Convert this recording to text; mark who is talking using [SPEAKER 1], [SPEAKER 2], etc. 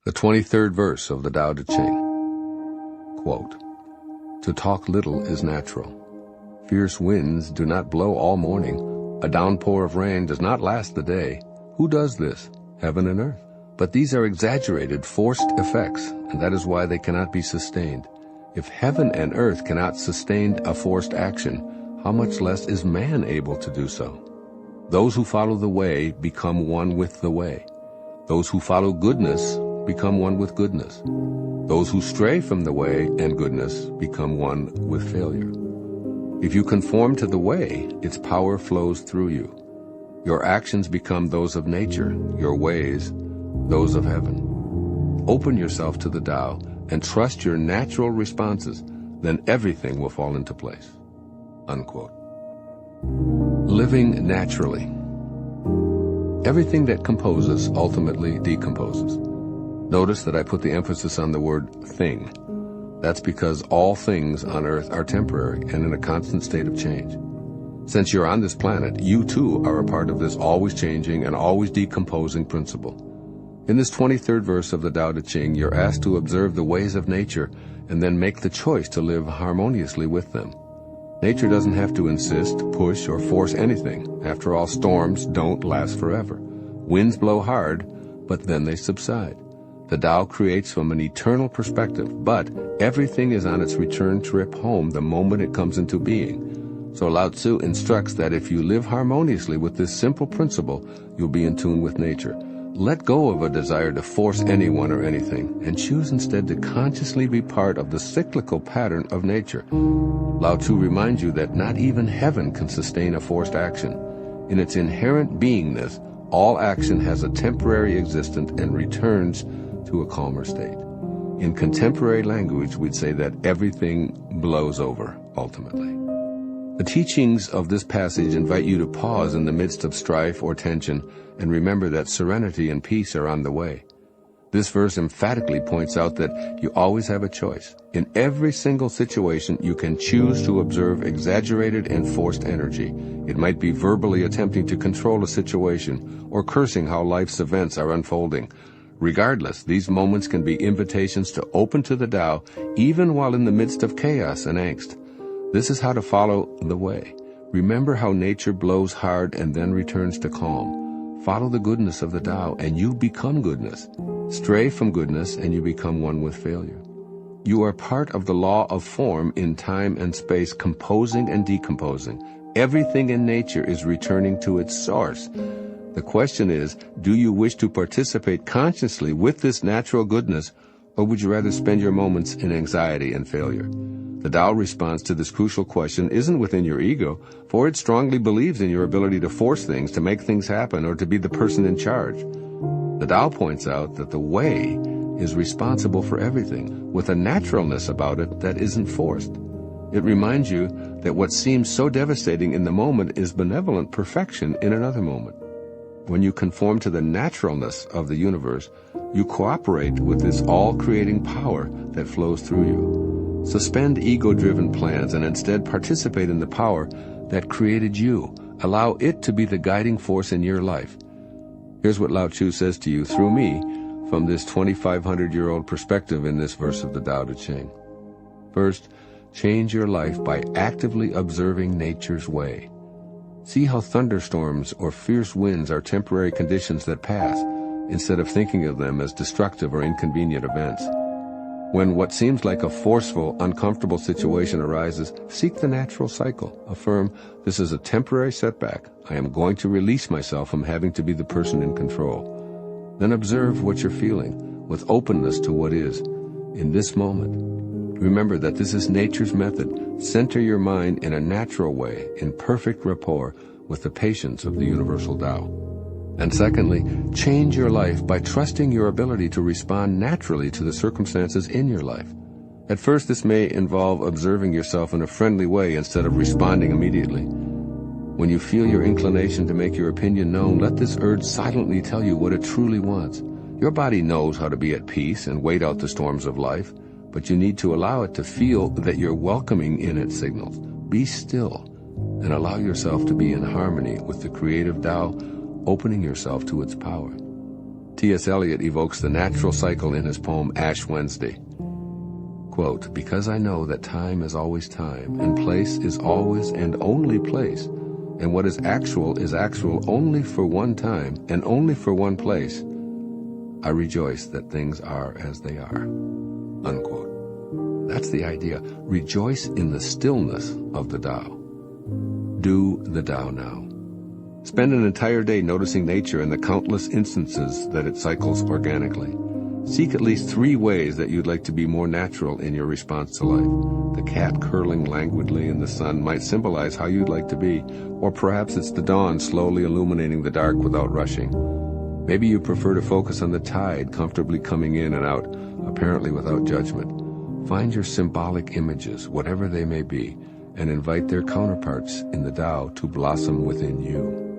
[SPEAKER 1] The 23rd verse of the Tao Te Ching. Quote, "To talk little is natural. Fierce winds do not blow all morning. A downpour of rain does not last the day. Who does this? Heaven and earth. But these are exaggerated, forced effects, and that is why they cannot be sustained. If heaven and earth cannot sustain a forced action, how much less is man able to do so? Those who follow the way become one with the way. Those who follow goodness become one with goodness. Those who stray from the way and goodness become one with failure. If you conform to the way, its power flows through you. Your actions become those of nature, your ways, those of heaven. Open yourself to the Tao and trust your natural responses, then everything will fall into place." Unquote. Living naturally. Everything that composes ultimately decomposes. Notice that I put the emphasis on the word thing. That's because all things on earth are temporary and in a constant state of change. Since you're on this planet, you too are a part of this always changing and always decomposing principle. In this 23rd verse of the Tao Te Ching, you're asked to observe the ways of nature and then make the choice to live harmoniously with them. Nature doesn't have to insist, push, or force anything. After all, storms don't last forever. Winds blow hard, but then they subside. The Tao creates from an eternal perspective, but everything is on its return trip home the moment it comes into being. So Lao Tzu instructs that if you live harmoniously with this simple principle, you'll be in tune with nature. Let go of a desire to force anyone or anything, and choose instead to consciously be part of the cyclical pattern of nature. Lao Tzu reminds you that not even heaven can sustain a forced action. In its inherent beingness, all action has a temporary existence and returns to a calmer state. In contemporary language, we'd say that everything blows over, ultimately. The teachings of this passage invite you to pause in the midst of strife or tension and remember that serenity and peace are on the way. This verse emphatically points out that you always have a choice. In every single situation, you can choose to observe exaggerated and forced energy. It might be verbally attempting to control a situation or cursing how life's events are unfolding. Regardless, these moments can be invitations to open to the Tao, even while in the midst of chaos and angst. This is how to follow the way. Remember how nature blows hard and then returns to calm. Follow the goodness of the Tao and you become goodness. Stray from goodness and you become one with failure. You are part of the law of form in time and space, composing and decomposing. Everything in nature is returning to its source. The question is, do you wish to participate consciously with this natural goodness, or would you rather spend your moments in anxiety and failure? The Tao response to this crucial question isn't within your ego, for it strongly believes in your ability to force things, to make things happen, or to be the person in charge. The Tao points out that the way is responsible for everything, with a naturalness about it that isn't forced. It reminds you that what seems so devastating in the moment is benevolent perfection in another moment. When you conform to the naturalness of the universe, you cooperate with this all-creating power that flows through you. Suspend ego-driven plans and instead participate in the power that created you. Allow it to be the guiding force in your life. Here's what Lao Tzu says to you through me from this 2,500-year-old perspective in this verse of the Tao Te Ching. First, change your life by actively observing nature's way. See how thunderstorms or fierce winds are temporary conditions that pass, instead of thinking of them as destructive or inconvenient events. When what seems like a forceful, uncomfortable situation arises, seek the natural cycle. Affirm, this is a temporary setback. I am going to release myself from having to be the person in control. Then observe what you're feeling, with openness to what is, in this moment. Remember that this is nature's method. Center your mind in a natural way, in perfect rapport with the patience of the universal Tao. And secondly, change your life by trusting your ability to respond naturally to the circumstances in your life. At first, this may involve observing yourself in a friendly way instead of responding immediately. When you feel your inclination to make your opinion known, let this urge silently tell you what it truly wants. Your body knows how to be at peace and wait out the storms of life, but you need to allow it to feel that you're welcoming in its signals. Be still and allow yourself to be in harmony with the creative Tao, opening yourself to its power. T.S. Eliot evokes the natural cycle in his poem Ash Wednesday. Quote, "Because I know that time is always time, and place is always and only place, and what is actual only for one time and only for one place, I rejoice that things are as they are." Unquote. That's the idea. Rejoice in the stillness of the Tao. Do the Tao now. Spend an entire day noticing nature and the countless instances that it cycles organically. Seek at least 3 ways that you'd like to be more natural in your response to life. The cat curling languidly in the sun might symbolize how you'd like to be, or perhaps it's the dawn slowly illuminating the dark without rushing. Maybe you prefer to focus on the tide comfortably coming in and out, apparently without judgment. Find your symbolic images, whatever they may be, and invite their counterparts in the Tao to blossom within you.